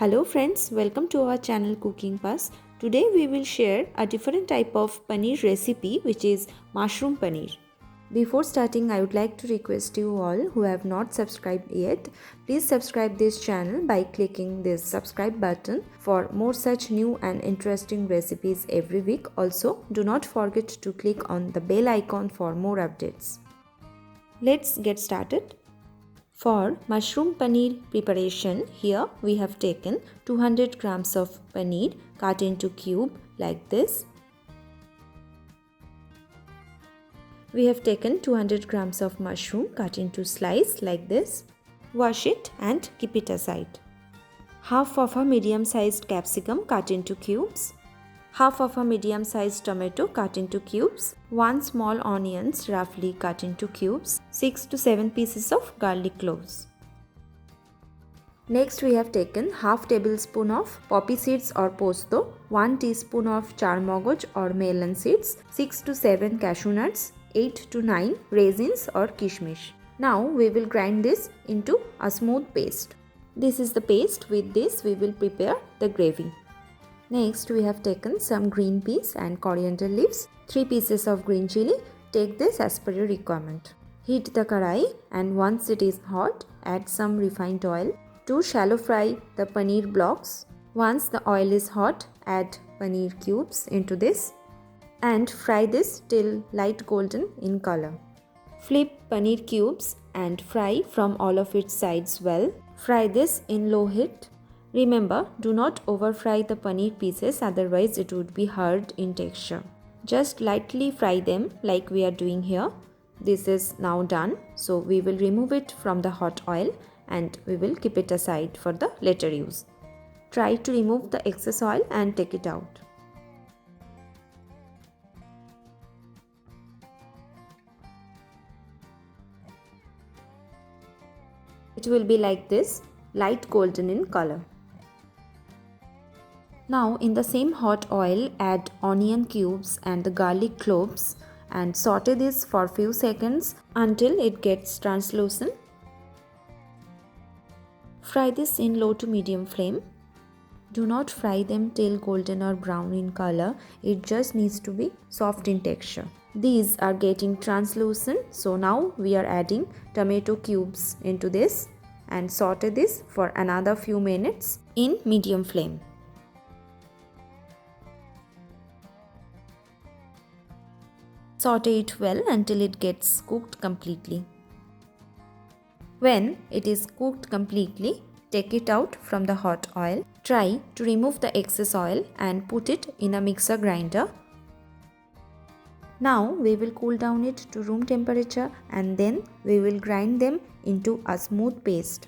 Hello friends, welcome to our channel Cooking Pass. Today we will share a different type of paneer recipe which is mushroom paneer. Before starting, I would like to request you all who have not subscribed yet, please subscribe this channel by clicking this subscribe button for more such new and interesting recipes every week. Also, do not forget to click on the bell icon for more updates. Let's get started. For mushroom paneer preparation, here we have taken 200 grams of paneer cut into cube like this. We have taken 200 grams of mushroom cut into slice like this. Wash it and keep it aside. Half of a medium-sized capsicum cut into cubes. Half of a medium-sized tomato cut into cubes, 1 small onions roughly cut into cubes, 6 to 7 pieces of garlic cloves. Next we have taken half tablespoon of poppy seeds or posto, 1 teaspoon of charmagoj or melon seeds, 6 to 7 cashew nuts, 8 to 9 raisins or kishmish. Now we will grind this into a smooth paste. This is the paste. With this we will prepare the gravy. Next we have taken some green peas and coriander leaves, 3 pieces of green chili. Take this as per your requirement. Heat the karai and once it is hot, add some refined oil. To shallow fry the paneer blocks. Once the oil is hot, add paneer cubes into this and fry this till light golden in color. Flip paneer cubes and fry from all of its sides well. Fry this in low heat. Remember, do not over fry the paneer pieces, otherwise it would be hard in texture. Just lightly fry them like we are doing here. This is now done, so we will remove it from the hot oil and we will keep it aside for the later use. Try to remove the excess oil and take it out. It will be like this, light golden in color. Now in the same hot oil, add onion cubes and the garlic cloves and saute this for few seconds until it gets translucent. Fry this in low to medium flame. Do not fry them till golden or brown in color, it just needs to be soft in texture. These are getting translucent, so now we are adding tomato cubes into this and saute this for another few minutes in medium flame. Saute it well until it gets cooked completely. When it is cooked completely, take it out from the hot oil. Try to remove the excess oil and put it in a mixer grinder. Now we will cool down it to room temperature and then we will grind them into a smooth paste.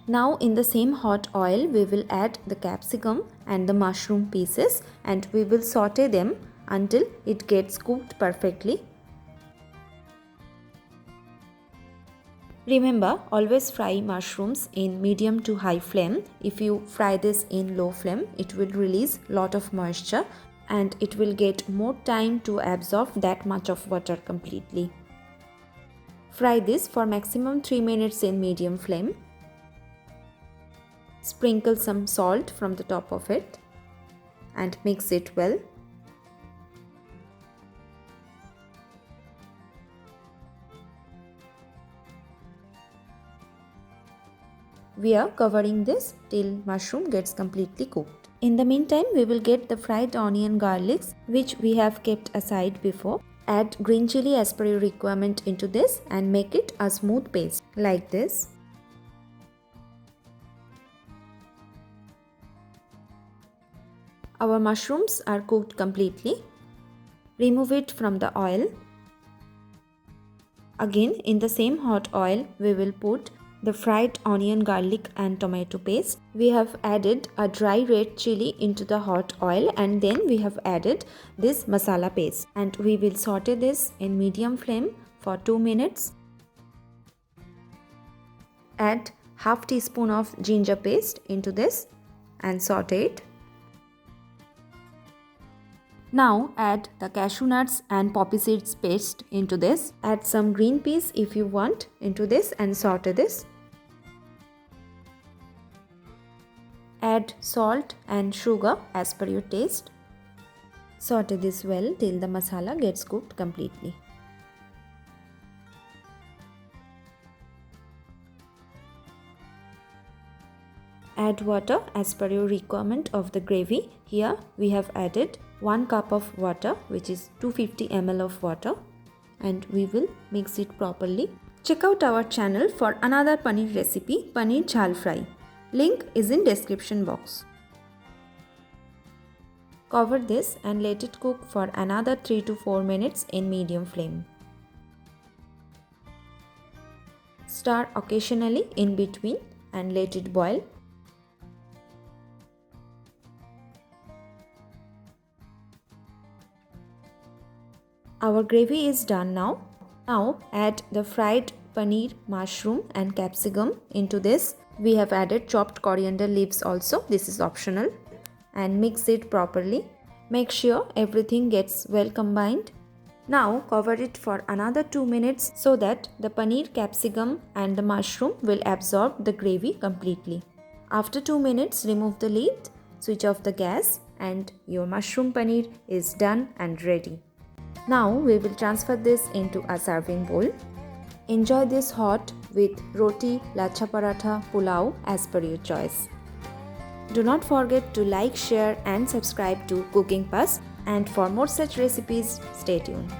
Now in the same hot oil we will add the capsicum and the mushroom pieces and we will saute them until it gets cooked perfectly. Remember, always fry mushrooms in medium to high flame. If you fry this in low flame, it will release lot of moisture and it will get more time to absorb that much of water completely. Fry this for maximum 3 minutes in medium flame. Sprinkle some salt from the top of it and mix it well. We are covering this till mushroom gets completely cooked. In the meantime, we will get the fried onion garlics which we have kept aside before. Add green chili as per your requirement into this and make it a smooth paste like this. Our mushrooms are cooked completely. Remove it from the oil. Again, in the same hot oil, we will put the fried onion, garlic and tomato paste. We have added a dry red chili into the hot oil and then we have added this masala paste and we will saute this in medium flame for 2 minutes. Add half teaspoon of ginger paste into this and saute it. Now add the cashew nuts and poppy seeds paste into this. Add some green peas if you want into this and saute this. Add salt and sugar as per your taste. Saute this well till the masala gets cooked completely. Add water as per your requirement of the gravy. Here we have added 1 cup of water, which is 250 ml of water, and we will mix it properly. Check out our channel for another paneer recipe, paneer jhal fry. Link is in description box. Cover this and let it cook for another 3 to 4 minutes in medium flame. Stir occasionally in between and let it boil. Our gravy is done now. Now add the fried paneer, mushroom and capsicum into this. We have added chopped coriander leaves also. This is optional. And mix it properly. Make sure everything gets well combined. Now cover it for another 2 minutes so that the paneer, capsicum and the mushroom will absorb the gravy completely. After 2 minutes, remove the lid, switch off the gas, and your mushroom paneer is done and ready. Now we will transfer this into a serving bowl. Enjoy this hot with roti, lachha paratha, pulao as per your choice. Do not forget to like, share and subscribe to Cooking Puzzle, and for more such recipes, stay tuned.